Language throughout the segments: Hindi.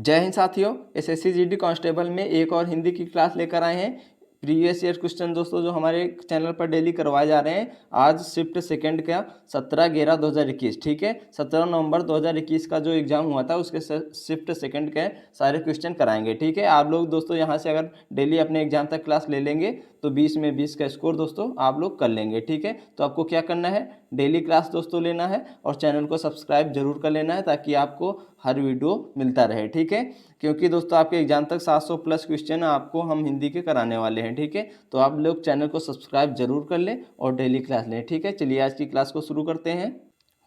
जय हिंद साथियों, एसएससी जीडी कांस्टेबल में एक और हिंदी की क्लास लेकर आए हैं। प्रीवियस ईयर क्वेश्चन दोस्तों जो हमारे चैनल पर डेली करवाए जा रहे हैं। आज शिफ्ट सेकंड का 17/11/2021, ठीक है, 17 नवंबर 2021 का जो एग्जाम हुआ था उसके शिफ्ट सेकंड के सारे क्वेश्चन कराएंगे। ठीक है, आप लोग दोस्तों यहाँ से अगर डेली अपने एग्जाम तक क्लास ले लेंगे तो 20 में 20 का स्कोर दोस्तों आप लोग कर लेंगे। ठीक है, तो आपको क्या करना है, डेली क्लास दोस्तों लेना है और चैनल को सब्सक्राइब जरूर कर लेना है ताकि आपको हर वीडियो मिलता रहे। ठीक है, क्योंकि दोस्तों आपके एग्जाम तक 700 प्लस क्वेश्चन आपको हम हिंदी के कराने वाले हैं। ठीक है, तो आप लोग चैनल को सब्सक्राइब जरूर कर लें और डेली क्लास लें। ठीक है, चलिए आज की क्लास को शुरू करते हैं।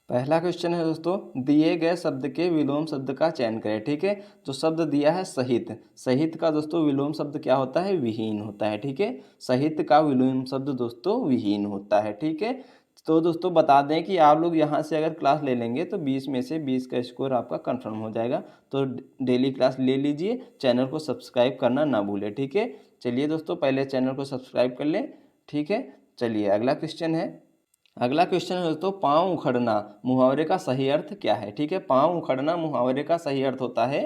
पहला क्वेश्चन है दोस्तों, दिए गए शब्द के विलोम शब्द का चयन करें। ठीक है, जो शब्द दिया है सहित, सहित का दोस्तों विलोम शब्द क्या होता है, विहीन होता है। ठीक है, सहित का विलोम शब्द दोस्तों विहीन होता है। ठीक है, तो दोस्तों बता दें कि आप लोग यहाँ से अगर क्लास ले लेंगे तो 20 में से 20 का स्कोर आपका कंफर्म हो जाएगा। तो डेली क्लास ले लीजिए, चैनल को सब्सक्राइब करना ना भूलें। ठीक है, चलिए दोस्तों पहले चैनल को सब्सक्राइब कर लें। ठीक है, चलिए अगला क्वेश्चन है। अगला क्वेश्चन है दोस्तों, पाँव उखड़ना मुहावरे का सही अर्थ क्या है। ठीक है, पाँव उखड़ना मुहावरे का सही अर्थ होता है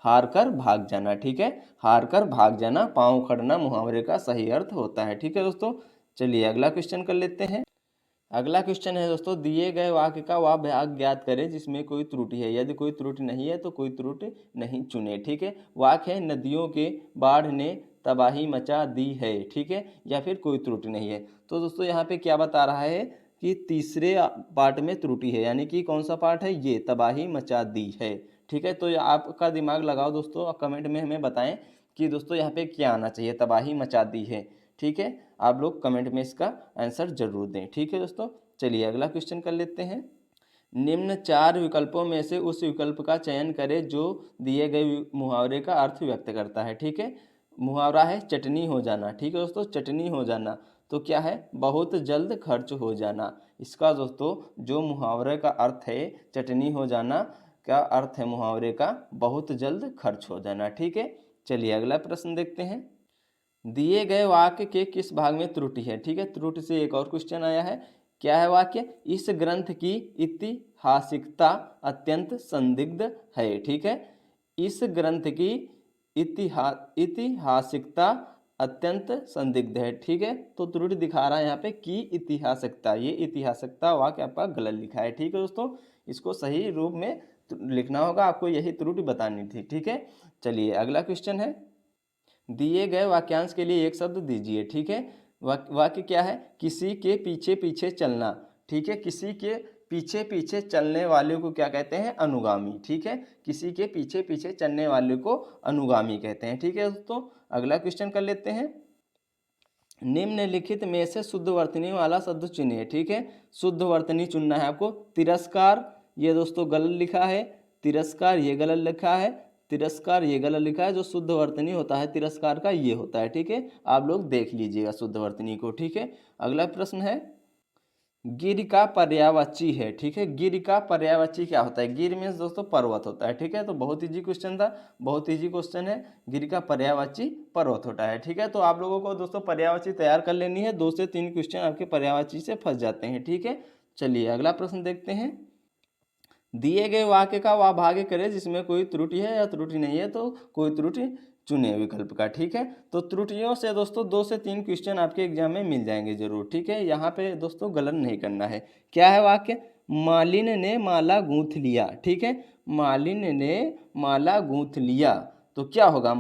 हार कर भाग जाना। ठीक है, हार कर भाग जाना पाँव उखड़ना मुहावरे का सही अर्थ होता है। ठीक है दोस्तों, चलिए अगला क्वेश्चन कर लेते हैं। अगला क्वेश्चन है दोस्तों, दिए गए वाक्य का वह भाग ज्ञात करें जिसमें कोई त्रुटि है। यदि कोई त्रुटि नहीं है तो कोई त्रुटि नहीं चुने। ठीक है, वाक्य है नदियों के बाढ़ ने तबाही मचा दी है। ठीक है, या फिर कोई त्रुटि नहीं है। तो दोस्तों यहाँ पे क्या बता रहा है कि तीसरे पार्ट में त्रुटि है, यानी कि कौन सा पार्ट है, ये तबाही मचा दी है। ठीक है, तो आपका दिमाग लगाओ दोस्तों, कमेंट में हमें बताएं कि दोस्तों यहाँ पे क्या आना चाहिए, तबाही मचा दी है। ठीक है, आप लोग कमेंट में इसका आंसर जरूर दें। ठीक है दोस्तों, चलिए अगला क्वेश्चन कर लेते हैं। निम्न 4 विकल्पों में से उस विकल्प का चयन करें जो दिए गए मुहावरे का अर्थ व्यक्त करता है। ठीक है, मुहावरा है चटनी हो जाना। ठीक है दोस्तों, चटनी हो जाना तो क्या है, बहुत जल्द खर्च हो जाना। इसका दोस्तों जो मुहावरे का अर्थ है चटनी हो जाना का अर्थ है मुहावरे का बहुत जल्द खर्च हो जाना। ठीक है, चलिए अगला प्रश्न देखते हैं। दिए गए वाक्य के किस भाग में त्रुटि है। ठीक है, त्रुटि से एक और क्वेश्चन आया है। क्या है वाक्य, इस ग्रंथ की ऐतिहासिकता अत्यंत संदिग्ध है। ठीक है, इस ग्रंथ की ऐतिहासिकता अत्यंत संदिग्ध है। ठीक है, तो त्रुटि दिखा रहा है यहाँ पे की ऐतिहासिकता, ये ऐतिहासिकता वाक्य आपका गलत लिखा है। ठीक है दोस्तों, इसको सही रूप में लिखना होगा, आपको यही त्रुटि बतानी थी। ठीक है, चलिए अगला क्वेश्चन है। दिए गए वाक्यांश के लिए एक शब्द दीजिए। ठीक है, वाक्य क्या है, किसी के पीछे पीछे चलना। ठीक है, किसी के पीछे पीछे चलने वाले को क्या कहते हैं, अनुगामी। ठीक है, किसी के पीछे पीछे चलने वाले को अनुगामी कहते हैं। ठीक है दोस्तों, अगला क्वेश्चन कर लेते हैं। निम्नलिखित में से शुद्ध वर्तनी वाला शब्द चुनिए। ठीक है, शुद्ध वर्तनी चुनना है आपको। तिरस्कार ये दोस्तों गलत लिखा है, तिरस्कार ये गलत लिखा है, तिरस्कार ये गलत लिखा है। जो शुद्ध वर्तनी होता है तिरस्कार का ये होता है। ठीक है, आप लोग देख लीजिएगा शुद्ध वर्तनी को। ठीक है, अगला प्रश्न है, गिर का पर्यायवाची है। ठीक है, गिर का पर्यायवाची क्या होता है, गिर मीन्स दोस्तों पर्वत होता है। ठीक है, तो बहुत इजी क्वेश्चन था, बहुत इजी क्वेश्चन है। गिर का पर्यायवाची पर्वत होता है। ठीक है, तो आप लोगों को दोस्तों पर्यायवाची तैयार कर लेनी है, 2 से 3 क्वेश्चन आपके पर्यायवाची से फंस जाते हैं। ठीक है, चलिए अगला प्रश्न देखते हैं। दिए गए वाक्य का वह भाग्य करें जिसमें कोई त्रुटि है या त्रुटि नहीं है, तो कोई त्रुटि चुने विकल्प का। ठीक है, तो त्रुटियों से दोस्तों 2 से 3 क्वेश्चन आपके एग्जाम में मिल जाएंगे जरूर। ठीक है, यहाँ पे दोस्तों गलत नहीं करना है। क्या है वाक्य, मालिन ने माला गूंथ लिया। ठीक है, मालिन ने माला गूंथ लिया तो क्या होगा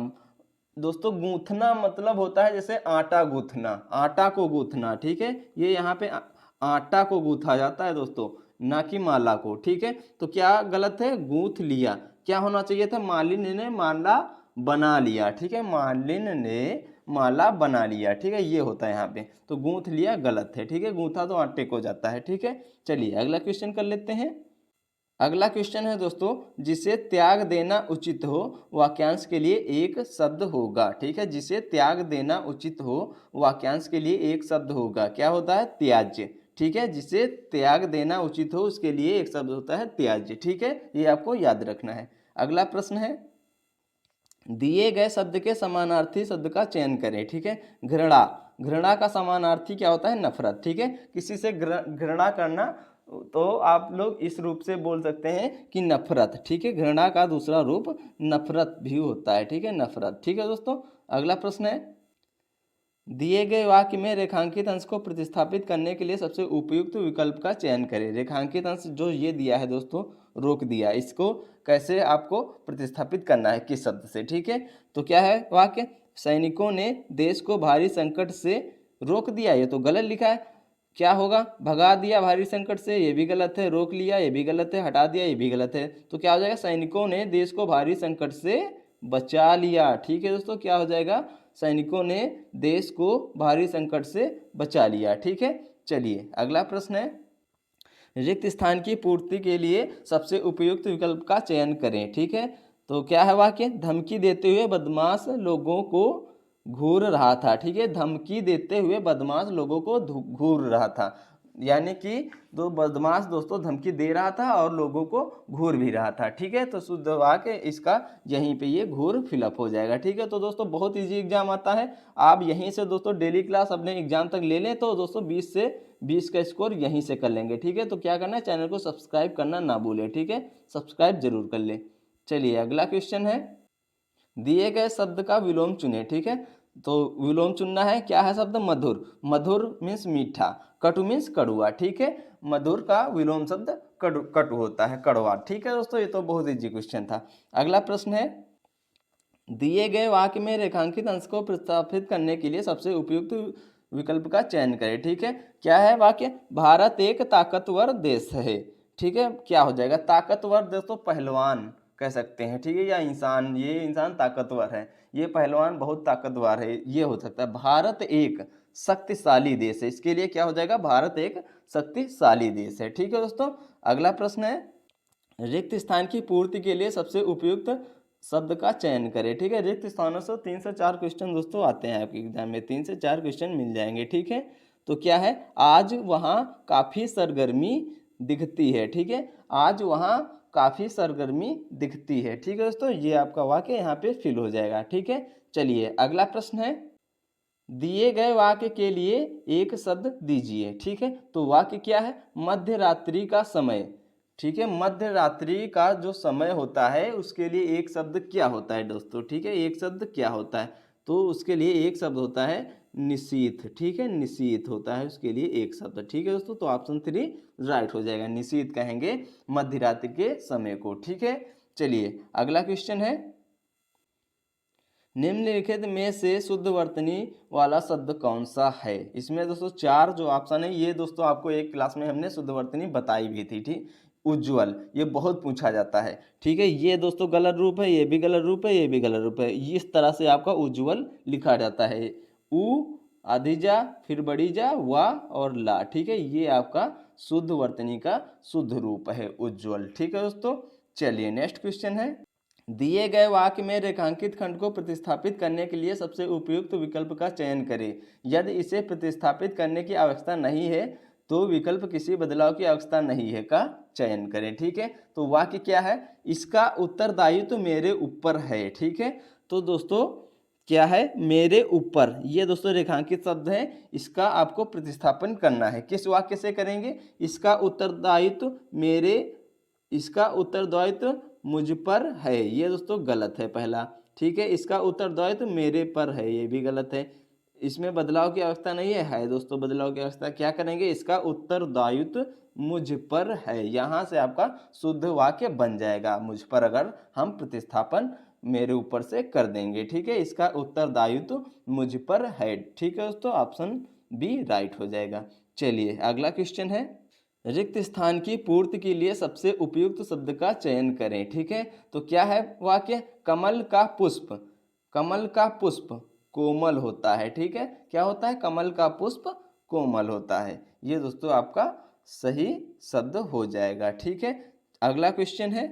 दोस्तों, गूंथना मतलब होता है जैसे आटा गूंथना, आटा को गूंथना। ठीक है, ये यहाँ पे आटा को गूंथा जाता है दोस्तों, ना कि माला को। ठीक है, तो क्या गलत है, गूंथ लिया, क्या होना चाहिए था, मालिन ने माला बना लिया। ठीक है, मालिन ने माला बना लिया। ठीक है, ये होता है यहाँ पे, तो गूंथ लिया गलत है। ठीक है, गूंथा तो आटे को जाता है। ठीक है, चलिए अगला क्वेश्चन कर लेते हैं। अगला क्वेश्चन है दोस्तों, जिसे त्याग देना उचित हो वाक्यांश के लिए एक शब्द होगा। ठीक है, जिसे त्याग देना उचित हो वाक्यांश के लिए एक शब्द होगा, क्या होता है, त्याज्य। ठीक है, जिसे त्याग देना उचित हो उसके लिए एक शब्द होता है त्याज्य। ठीक है, ये आपको याद रखना है। अगला प्रश्न है, दिए गए शब्द के समानार्थी शब्द का चयन करें। ठीक है, घृणा, घृणा का समानार्थी क्या होता है, नफरत। ठीक है, किसी से घृणा करना तो आप लोग इस रूप से बोल सकते हैं कि नफरत, ठीक है। घृणा का दूसरा रूप नफरत भी होता है, ठीक है, नफरत। ठीक है दोस्तों, अगला प्रश्न है, दिए गए वाक्य में रेखांकित अंश को प्रतिस्थापित करने के लिए सबसे उपयुक्त विकल्प का चयन करें। रेखांकित अंश जो ये दिया है दोस्तों, रोक दिया, इसको कैसे आपको प्रतिस्थापित करना है, किस शब्द से, ठीक है। तो क्या है वाक्य, सैनिकों ने देश को भारी संकट से रोक दिया, ये तो गलत लिखा है। क्या होगा, भगा दिया भारी संकट से, ये भी गलत है। रोक लिया, ये भी गलत है। हटा दिया, ये भी गलत है। तो क्या हो जाएगा, सैनिकों ने देश को भारी संकट से बचा लिया। ठीक है दोस्तों, क्या हो जाएगा, सैनिकों ने देश को भारी संकट से बचा लिया। ठीक है, चलिए अगला प्रश्न है, रिक्त स्थान की पूर्ति के लिए सबसे उपयुक्त विकल्प का चयन करें। ठीक है, तो क्या है वाक्य, धमकी देते हुए बदमाश लोगों को घूर रहा था। ठीक है, धमकी देते हुए बदमाश लोगों को घूर रहा था, यानी कि दो बदमाश दोस्तों धमकी दे रहा था और लोगों को घूर भी रहा था। ठीक है, तो शुद्ध वाक्य इसका यहीं पे ये घूर फिलअप हो जाएगा। ठीक है, तो दोस्तों बहुत इजी एग्जाम आता है, आप यहीं से दोस्तों डेली क्लास अपने एग्जाम तक ले लें तो दोस्तों 20 का स्कोर यहीं से कर लेंगे। ठीक है, तो क्या करना है, चैनल को सब्सक्राइब करना ना भूलें। ठीक है, सब्सक्राइब जरूर कर ले। चलिए अगला क्वेश्चन है, दिए गए शब्द का विलोम चुने। ठीक है, तो विलोम चुनना है, क्या है शब्द, मधुर। मधुर मीन्स मीठा, कटु मीन्स कड़ुआ। ठीक है, मधुर का विलोम शब्द कटु होता है, कड़वा। ठीक है दोस्तों, ये तो बहुत इजी क्वेश्चन था। अगला प्रश्न है, दिए गए वाक्य में रेखांकित अंश को प्रतिस्थापित करने के लिए सबसे उपयुक्त विकल्प का चयन करें। ठीक है, क्या है वाक्य, भारत एक ताकतवर देश है। ठीक है, क्या हो जाएगा, ताकतवर दोस्तों पहलवान कह सकते हैं। ठीक है, या इंसान, ये इंसान ताकतवर है, ये पहलवान बहुत ताकतवर है, ये हो सकता है। भारत एक शक्तिशाली देश है, इसके लिए क्या हो जाएगा, भारत एक शक्तिशाली देश है। ठीक है दोस्तों, अगला प्रश्न है, रिक्त स्थान की पूर्ति के लिए सबसे उपयुक्त शब्द का चयन करें। ठीक है, रिक्त स्थानों से 3 से 4 क्वेश्चन दोस्तों आते हैं आपके एग्जाम में, 3 से 4 क्वेश्चन मिल जाएंगे। ठीक है, तो क्या है, आज वहाँ काफ़ी सरगर्मी दिखती है। ठीक है, आज वहाँ काफ़ी सरगर्मी दिखती है। ठीक है दोस्तों, ये आपका वाक्य यहाँ पे फिल हो जाएगा। ठीक है, चलिए अगला प्रश्न है, दिए गए वाक्य के लिए एक शब्द दीजिए। ठीक है, तो वाक्य क्या है, मध्य रात्रि का समय। ठीक है, मध्य रात्रि का जो समय होता है उसके लिए एक शब्द क्या होता है दोस्तों। ठीक है, एक शब्द क्या होता है, तो उसके लिए एक शब्द होता है निशीथ। ठीक है, निशीथ होता है उसके लिए एक शब्द। ठीक है दोस्तों, तो ऑप्शन 3 राइट हो जाएगा, निशीथ कहेंगे मध्य रात्रि के समय को। ठीक है, चलिए अगला क्वेश्चन है, निम्नलिखित में से शुद्ध वर्तनी वाला शब्द कौन सा है। इसमें दोस्तों 4 जो ऑप्शन है, ये दोस्तों आपको एक क्लास में हमने शुद्ध वर्तनी बताई भी थी। ठीक, उज्ज्वल, ये बहुत पूछा जाता है। ठीक है, ये दोस्तों गलत रूप है, ये भी गलत रूप है, ये भी गलत रूप है। इस तरह से आपका उज्ज्वल लिखा जाता है, उ आधी जा फिर बड़ी जा वा और ला। ठीक है, ये आपका शुद्ध वर्तनी का शुद्ध रूप है, उज्ज्वल। ठीक है दोस्तों, चलिए नेक्स्ट क्वेश्चन है, दिए गए वाक्य में रेखांकित खंड को प्रतिस्थापित करने के लिए सबसे उपयुक्त विकल्प का चयन करें। यदि इसे प्रतिस्थापित करने की आवश्यकता नहीं है तो विकल्प किसी बदलाव की आवश्यकता नहीं है का चयन करें। ठीक है, तो वाक्य क्या है, इसका उत्तरदायित्व तो मेरे ऊपर है। ठीक है, तो दोस्तों क्या है, मेरे ऊपर, ये दोस्तों रेखांकित शब्द है, इसका आपको प्रतिस्थापन करना है। किस वाक्य से करेंगे, इसका उत्तरदायित्व मेरे, इसका उत्तरदायित्व मुझ पर है, ये दोस्तों गलत है पहला। ठीक है, इसका उत्तरदायित्व मेरे पर है, ये भी गलत है। इसमें बदलाव की आवश्यकता नहीं है दोस्तों बदलाव की आवश्यकता, क्या करेंगे, इसका उत्तरदायित्व मुझ पर है, यहाँ से आपका शुद्ध वाक्य बन जाएगा मुझ पर, अगर हम प्रतिस्थापन मेरे ऊपर से कर देंगे। ठीक है, इसका उत्तरदायित्व मुझ पर है। ठीक है दोस्तों, ऑप्शन बी राइट हो जाएगा। चलिए अगला क्वेश्चन है, रिक्त स्थान की पूर्ति के लिए सबसे उपयुक्त शब्द का चयन करें। ठीक है, तो क्या है वाक्य, कमल का पुष्प, कमल का पुष्प कोमल होता है। ठीक है, क्या होता है, कमल का पुष्प कोमल होता है, ये दोस्तों आपका सही शब्द हो जाएगा। ठीक है, अगला क्वेश्चन है,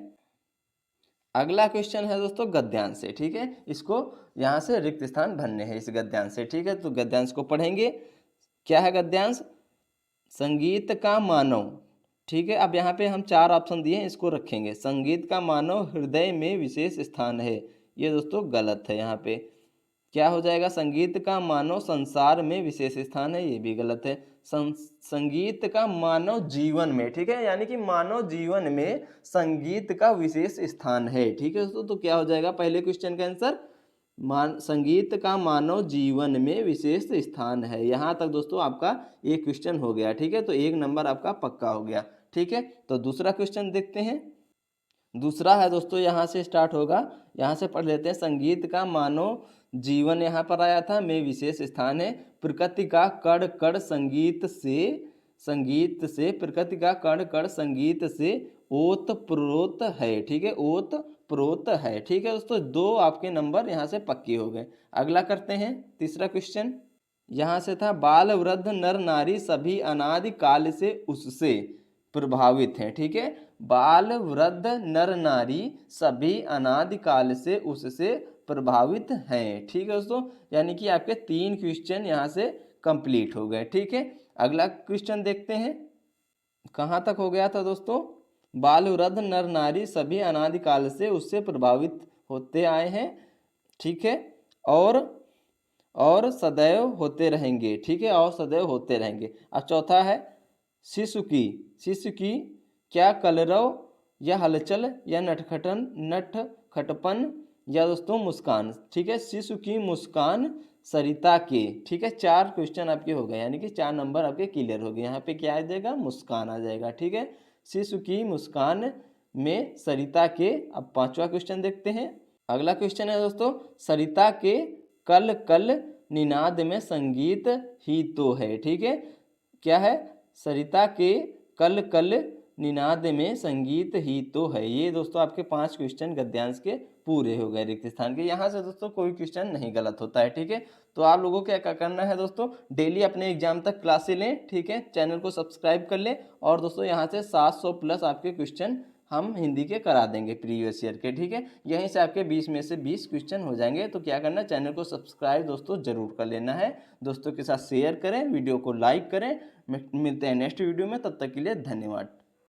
अगला क्वेश्चन है दोस्तों गद्यांश से। ठीक है, इसको यहाँ से रिक्त स्थान भरने हैं इस गद्यांश से। ठीक है, तो गद्यांश को पढ़ेंगे, क्या है गद्यांश, संगीत का मानव। ठीक है, अब यहाँ पे हम 4 ऑप्शन दिए हैं, इसको रखेंगे, संगीत का मानव हृदय में विशेष स्थान है, ये दोस्तों गलत है यहाँ पे। क्या हो जाएगा? संगीत का मानव संसार में विशेष स्थान है, ये भी गलत है। संगीत का मानव जीवन में, ठीक है, यानी कि मानव जीवन में संगीत का विशेष स्थान है, ठीक है दोस्तों। तो क्या हो जाएगा पहले क्वेश्चन का आंसर? संगीत का मानव जीवन में विशेष स्थान है। यहाँ तक दोस्तों आपका एक क्वेश्चन हो गया, ठीक है, तो 1 नंबर आपका पक्का हो गया, ठीक है। तो दूसरा क्वेश्चन देखते हैं। दूसरा है दोस्तों, यहाँ से स्टार्ट होगा, यहाँ से पढ़ लेते हैं। संगीत का मानव जीवन यहाँ पर आया था, में विशेष स्थान है। प्रकृति का कण कण संगीत से प्रकृति का कण कण संगीत से ओत प्रोत है, ठीक है, ओत प्रोत है, ठीक है दोस्तों। 2 आपके नंबर यहाँ से पक्के हो गए। अगला करते हैं तीसरा क्वेश्चन। यहाँ से था, बाल वृद्ध नर नारी सभी अनादि काल से उससे प्रभावित हैं, ठीक है। बाल वृद्ध नर नारी सभी अनादि काल से उससे प्रभावित हैं, ठीक है दोस्तों। यानी कि आपके 3 क्वेश्चन यहाँ से कंप्लीट हो गए, ठीक है। अगला क्वेश्चन देखते हैं, कहाँ तक हो गया था दोस्तों? बाल वृद्ध नर नारी सभी अनादि काल से उससे प्रभावित होते आए हैं, ठीक है, और सदैव होते रहेंगे, ठीक है, और सदैव होते रहेंगे। अब चौथा है, शिशु की क्या कलरव या हलचल या नटखटपन या दोस्तों मुस्कान, ठीक है, शिशु की मुस्कान सरिता के, ठीक है। 4 क्वेश्चन आपके हो गए, यानी कि 4 नंबर आपके क्लियर हो गए। यहाँ पे क्या आ जाएगा? मुस्कान आ जाएगा, ठीक है। शिशु की मुस्कान में सरिता के। अब 5वां क्वेश्चन देखते हैं। अगला क्वेश्चन है दोस्तों, सरिता के कल कल निनाद में संगीत ही तो है, ठीक है। क्या है? सरिता के कल कल निनाद में संगीत ही तो है। ये दोस्तों आपके 5 क्वेश्चन गद्यांश के पूरे हो गए रिक्त स्थान के। यहाँ से दोस्तों कोई क्वेश्चन नहीं गलत होता है, ठीक है। तो आप लोगों को क्या करना है दोस्तों, डेली अपने एग्जाम तक क्लासें लें, ठीक है, चैनल को सब्सक्राइब कर लें। और दोस्तों यहाँ से 700 प्लस आपके क्वेश्चन हम हिंदी के करा देंगे प्रीवियस ईयर के, ठीक है। यहीं से आपके 20 में से 20 क्वेश्चन हो जाएंगे। तो क्या करना, चैनल को सब्सक्राइब दोस्तों जरूर कर लेना है, दोस्तों के साथ शेयर करें, वीडियो को लाइक करें। मिलते हैं नेक्स्ट वीडियो में, तब तक के लिए धन्यवाद।